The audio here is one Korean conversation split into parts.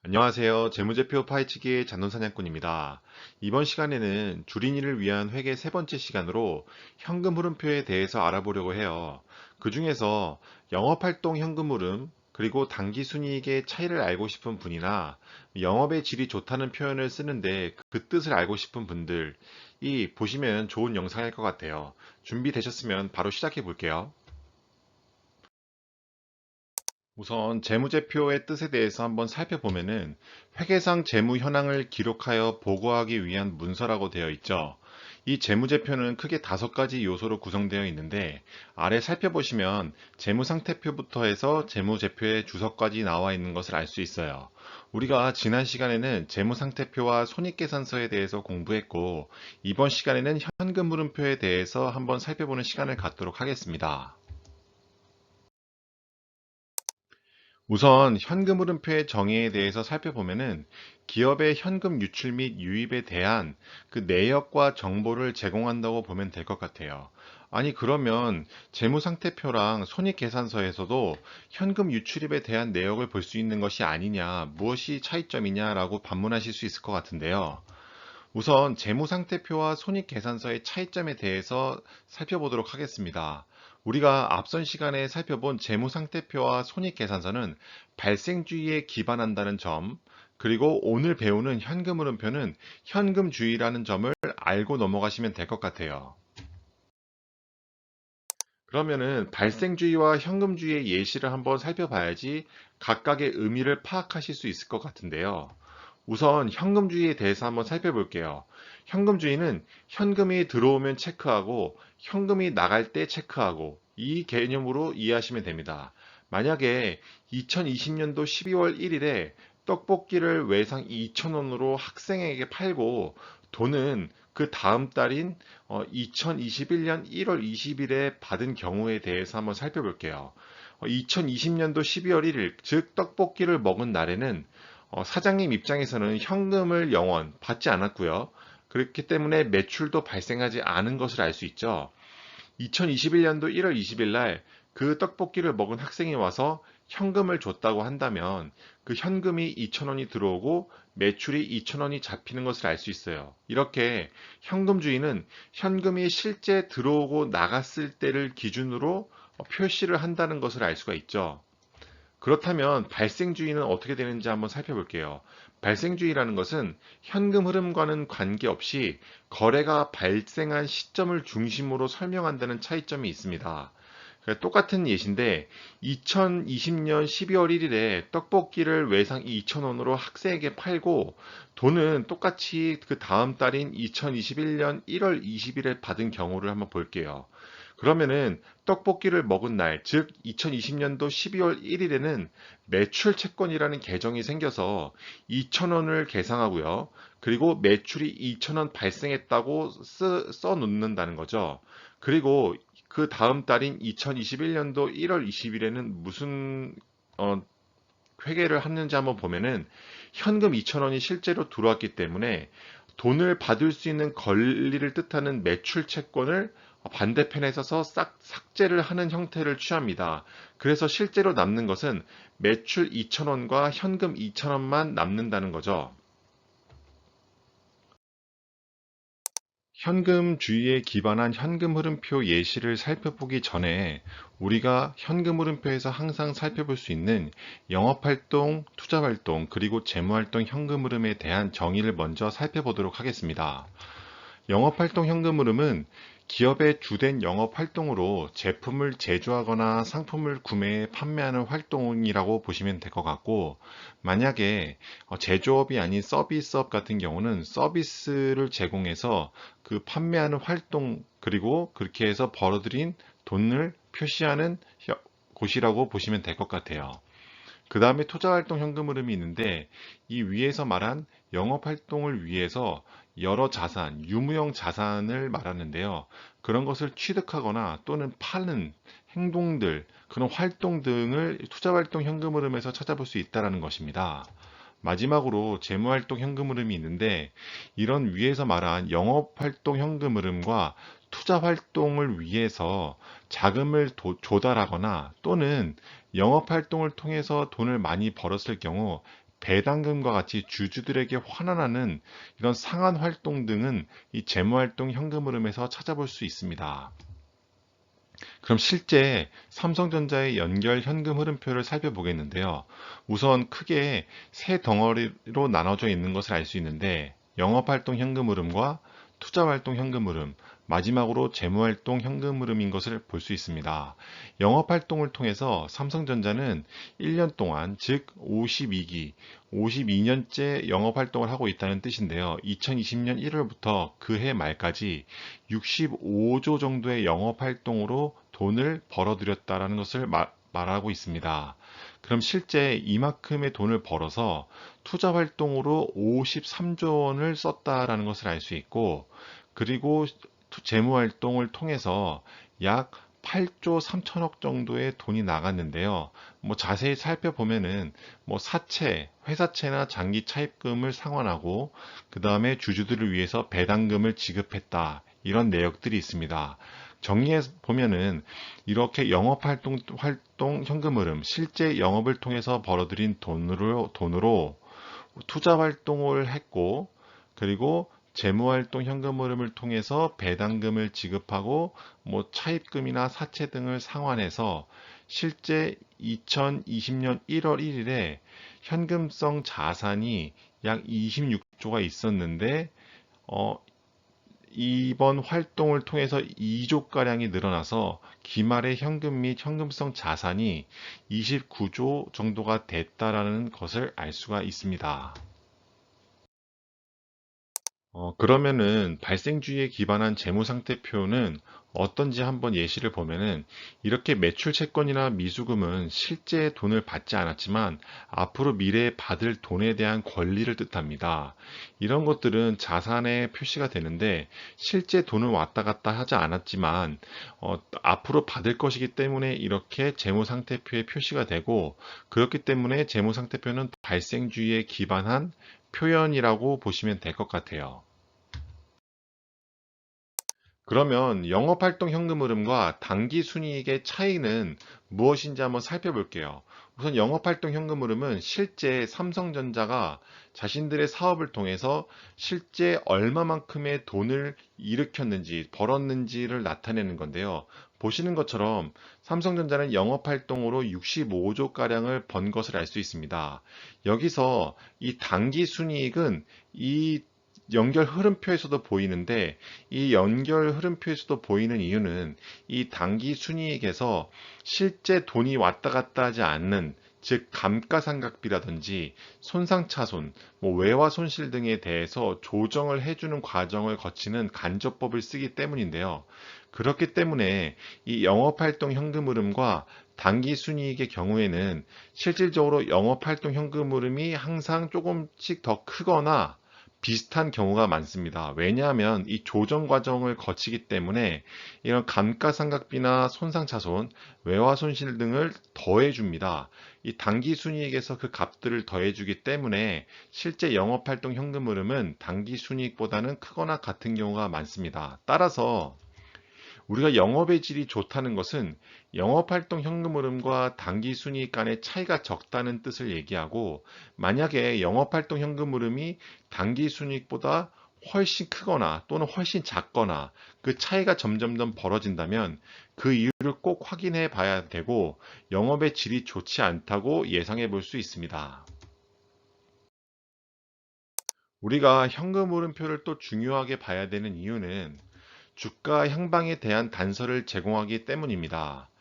안녕하세요. 재무제표 파헤치기의 잔돈사냥꾼입니다. 이번 시간에는 주린이를 위한 회계 세 번째 시간으로 현금 흐름표에 대해서 알아보려고 해요. 그 중에서 영업활동 현금 흐름, 그리고 당기순이익의 차이를 알고 싶은 분이나 영업의 질이 좋다는 표현을 쓰는데 그 뜻을 알고 싶은 분들이 보시면 좋은 영상일 것 같아요. 준비되셨으면 바로 시작해 볼게요. 우선 재무제표의 뜻에 대해서 한번 살펴보면은 회계상 재무 현황을 기록하여 보고하기 위한 문서라고 되어 있죠. 이 재무제표는 크게 5가지 요소로 구성되어 있는데 아래 살펴보시면 재무상태표부터 해서 재무제표의 주석까지 나와 있는 것을 알 수 있어요. 우리가 지난 시간에는 재무상태표와 손익계산서에 대해서 공부했고 이번 시간에는 현금 흐름표에 대해서 한번 살펴보는 시간을 갖도록 하겠습니다. 우선 현금 흐름표의 정의에 대해서 살펴보면은 기업의 현금 유출 및 유입에 대한 그 내역과 정보를 제공한다고 보면 될 것 같아요. 아니 그러면 재무상태표랑 손익계산서에서도 현금 유출입에 대한 내역을 볼 수 있는 것이 아니냐, 무엇이 차이점이냐라고 반문하실 수 있을 것 같은데요. 우선 재무상태표와 손익계산서의 차이점에 대해서 살펴보도록 하겠습니다. 우리가 앞선 시간에 살펴본 재무상태표와 손익계산서는 발생주의에 기반한다는 점, 그리고 오늘 배우는 현금흐름표는 현금주의라는 점을 알고 넘어가시면 될 것 같아요. 그러면은 발생주의와 현금주의의 예시를 한번 살펴봐야지 각각의 의미를 파악하실 수 있을 것 같은데요. 우선 현금주의에 대해서 한번 살펴볼게요. 현금주의는 현금이 들어오면 체크하고 현금이 나갈 때 체크하고 이 개념으로 이해하시면 됩니다. 만약에 2020년도 12월 1일에 떡볶이를 외상 2,000원으로 학생에게 팔고 돈은 그 다음 달인 2021년 1월 20일에 받은 경우에 대해서 한번 살펴볼게요. 2020년도 12월 1일, 즉 떡볶이를 먹은 날에는 사장님 입장에서는 현금을 영원 받지 않았고요. 그렇기 때문에 매출도 발생하지 않은 것을 알 수 있죠. 2021년도 1월 20일 날 그 떡볶이를 먹은 학생이 와서 현금을 줬다고 한다면 그 현금이 2,000원이 들어오고 매출이 2,000원이 잡히는 것을 알 수 있어요. 이렇게 현금주의는 현금이 실제 들어오고 나갔을 때를 기준으로 표시를 한다는 것을 알 수가 있죠. 그렇다면 발생주의는 어떻게 되는지 한번 살펴볼게요. 발생주의라는 것은 현금 흐름과는 관계없이 거래가 발생한 시점을 중심으로 설명한다는 차이점이 있습니다. 똑같은 예시인데 2020년 12월 1일에 떡볶이를 외상 2,000원으로 학생에게 팔고 돈은 똑같이 그 다음 달인 2021년 1월 20일에 받은 경우를 한번 볼게요. 그러면은 떡볶이를 먹은 날, 즉 2020년도 12월 1일에는 매출 채권이라는 계정이 생겨서 2,000원을 계상하고요. 그리고 매출이 2,000원 발생했다고 써 놓는다는 거죠. 그리고 그 다음 달인 2021년도 1월 20일에는 무슨 회계를 하는지 한번 보면은 현금 2,000원이 실제로 들어왔기 때문에 돈을 받을 수 있는 권리를 뜻하는 매출 채권을 반대편에 써서 삭제를 하는 형태를 취합니다. 그래서 실제로 남는 것은 매출 2,000원과 현금 2,000원만 남는다는 거죠. 현금주의에 기반한 현금 흐름표 예시를 살펴보기 전에 우리가 현금 흐름표에서 항상 살펴볼 수 있는 영업활동, 투자활동, 그리고 재무활동 현금 흐름에 대한 정의를 먼저 살펴보도록 하겠습니다. 영업활동 현금 흐름은 기업의 주된 영업 활동으로 제품을 제조하거나 상품을 구매해 판매하는 활동이라고 보시면 될 것 같고, 만약에 제조업이 아닌 서비스업 같은 경우는 서비스를 제공해서 그 판매하는 활동, 그리고 그렇게 해서 벌어들인 돈을 표시하는 곳이라고 보시면 될 것 같아요. 그 다음에 투자활동 현금 흐름이 있는데 이 위에서 말한 영업활동을 위해서 여러 자산, 유무형 자산을 말하는데요. 그런 것을 취득하거나 또는 파는 행동들, 그런 활동 등을 투자활동 현금 흐름에서 찾아볼 수 있다는 것입니다. 마지막으로 재무활동 현금 흐름이 있는데 이런 위에서 말한 영업활동 현금 흐름과 투자활동을 위해서 자금을 조달하거나 또는 영업활동을 통해서 돈을 많이 벌었을 경우 배당금과 같이 주주들에게 환원하는 이런 상환활동 등은 이 재무활동 현금 흐름에서 찾아볼 수 있습니다. 그럼 실제 삼성전자의 연결 현금 흐름표를 살펴보겠는데요. 우선 크게 세 덩어리로 나눠져 있는 것을 알 수 있는데 영업활동 현금 흐름과 투자활동 현금 흐름, 마지막으로 재무활동 현금 흐름인 것을 볼 수 있습니다. 영업활동을 통해서 삼성전자는 1년 동안, 즉 52기, 52년째 영업활동을 하고 있다는 뜻인데요. 2020년 1월부터 그 해 말까지 65조 정도의 영업활동으로 돈을 벌어들였다라는 것을 말하고 있습니다. 그럼 실제 이만큼의 돈을 벌어서 투자 활동으로 53조 원을 썼다라는 것을 알 수 있고, 그리고 재무 활동을 통해서 약 8조 3천억 정도의 돈이 나갔는데요. 뭐 자세히 살펴보면은 뭐 사채, 회사채나 장기 차입금을 상환하고 그 다음에 주주들을 위해서 배당금을 지급했다. 이런 내역들이 있습니다. 정리해 보면은 이렇게 영업활동 현금 흐름, 실제 영업을 통해서 벌어들인 돈으로 투자 활동을 했고, 그리고 재무활동 현금 흐름을 통해서 배당금을 지급하고 뭐 차입금이나 사채 등을 상환해서 실제 2020년 1월 1일에 현금성 자산이 약 26조가 있었는데 이번 활동을 통해서 2조가량이 늘어나서 기말의 현금 및 현금성 자산이 29조 정도가 됐다라는 것을 알 수가 있습니다. 그러면은 발생주의에 기반한 재무상태표는 어떤지 한번 예시를 보면은 이렇게 매출 채권이나 미수금은 실제 돈을 받지 않았지만 앞으로 미래에 받을 돈에 대한 권리를 뜻합니다. 이런 것들은 자산에 표시가 되는데 실제 돈은 왔다 갔다 하지 않았지만 앞으로 받을 것이기 때문에 이렇게 재무상태표에 표시가 되고, 그렇기 때문에 재무상태표는 발생주의에 기반한 표현이라고 보시면 될 것 같아요. 그러면 영업활동 현금 흐름과 당기 순이익의 차이는 무엇인지 한번 살펴볼게요. 우선 영업활동 현금 흐름은 실제 삼성전자가 자신들의 사업을 통해서 실제 얼마만큼의 돈을 일으켰는지, 벌었는지를 나타내는 건데요. 보시는 것처럼 삼성전자는 영업활동으로 65조가량을 번 것을 알 수 있습니다. 여기서 이 당기 순이익은 이 연결 흐름표에서도 보이는데, 이 연결 흐름표에서도 보이는 이유는 이 당기 순이익에서 실제 돈이 왔다 갔다 하지 않는, 즉 감가상각비라든지 손상차손, 뭐 외화손실 등에 대해서 조정을 해주는 과정을 거치는 간접법을 쓰기 때문인데요. 그렇기 때문에 이 영업활동 현금 흐름과 당기 순이익의 경우에는 실질적으로 영업활동 현금 흐름이 항상 조금씩 더 크거나 비슷한 경우가 많습니다. 왜냐하면 이 조정 과정을 거치기 때문에 이런 감가상각비나 손상차손, 외화손실 등을 더해줍니다. 이 당기순이익에서 그 값들을 더해주기 때문에 실제 영업활동 현금 흐름은 당기순이익보다는 크거나 같은 경우가 많습니다. 따라서 우리가 영업의 질이 좋다는 것은 영업활동 현금 흐름과 당기순이익 간의 차이가 적다는 뜻을 얘기하고, 만약에 영업활동 현금 흐름이 당기순이익보다 훨씬 크거나 또는 훨씬 작거나 그 차이가 점점 더 벌어진다면 그 이유를 꼭 확인해 봐야 되고, 영업의 질이 좋지 않다고 예상해 볼 수 있습니다. 우리가 현금 흐름표를 또 중요하게 봐야 되는 이유는 주가 향방에 대한 단서를 제공하기 때문입니다.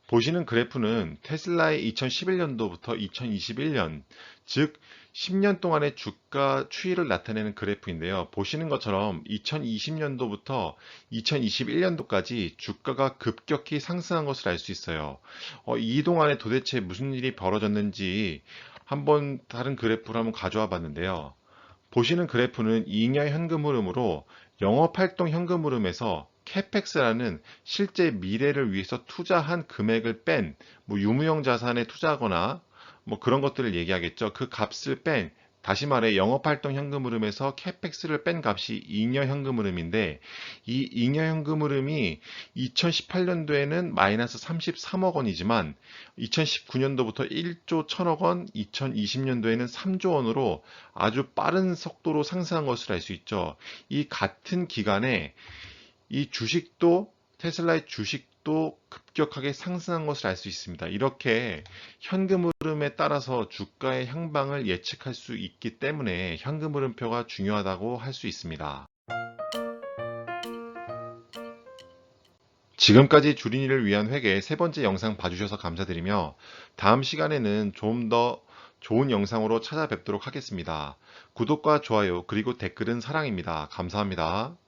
보시는 그래프는 테슬라의 2011년도부터 2021년, 즉 10년 동안의 주가 추이를 나타내는 그래프인데요. 보시는 것처럼 2020년도부터 2021년도까지 주가가 급격히 상승한 것을 알 수 있어요. 이 동안에 도대체 무슨 일이 벌어졌는지 한번 다른 그래프를 한번 가져와 봤는데요. 보시는 그래프는 잉여 현금 흐름으로 영업활동 현금 흐름에서 캐펙스라는 실제 미래를 위해서 투자한 금액을 뺀, 뭐 유무형 자산에 투자하거나 뭐 그런 것들을 얘기하겠죠. 그 값을 뺀 다시 말해 영업활동 현금 흐름에서 캐펙스를 뺀 값이 잉여 현금 흐름인데 이 잉여 현금 흐름이 2018년도에는 마이너스 33억 원이지만 2019년도부터 1조 1000억 원, 2020년도에는 3조 원으로 아주 빠른 속도로 상승한 것을 알 수 있죠. 이 같은 기간에 이 주식도 테슬라의 주식도 급격하게 상승한 것을 알 수 있습니다. 이렇게 현금 흐름에 따라서 주가의 향방을 예측할 수 있기 때문에 현금 흐름표가 중요하다고 할 수 있습니다. 지금까지 주린이를 위한 회계 세 번째 영상 봐주셔서 감사드리며 다음 시간에는 좀 더 좋은 영상으로 찾아뵙도록 하겠습니다. 구독과 좋아요 그리고 댓글은 사랑입니다. 감사합니다.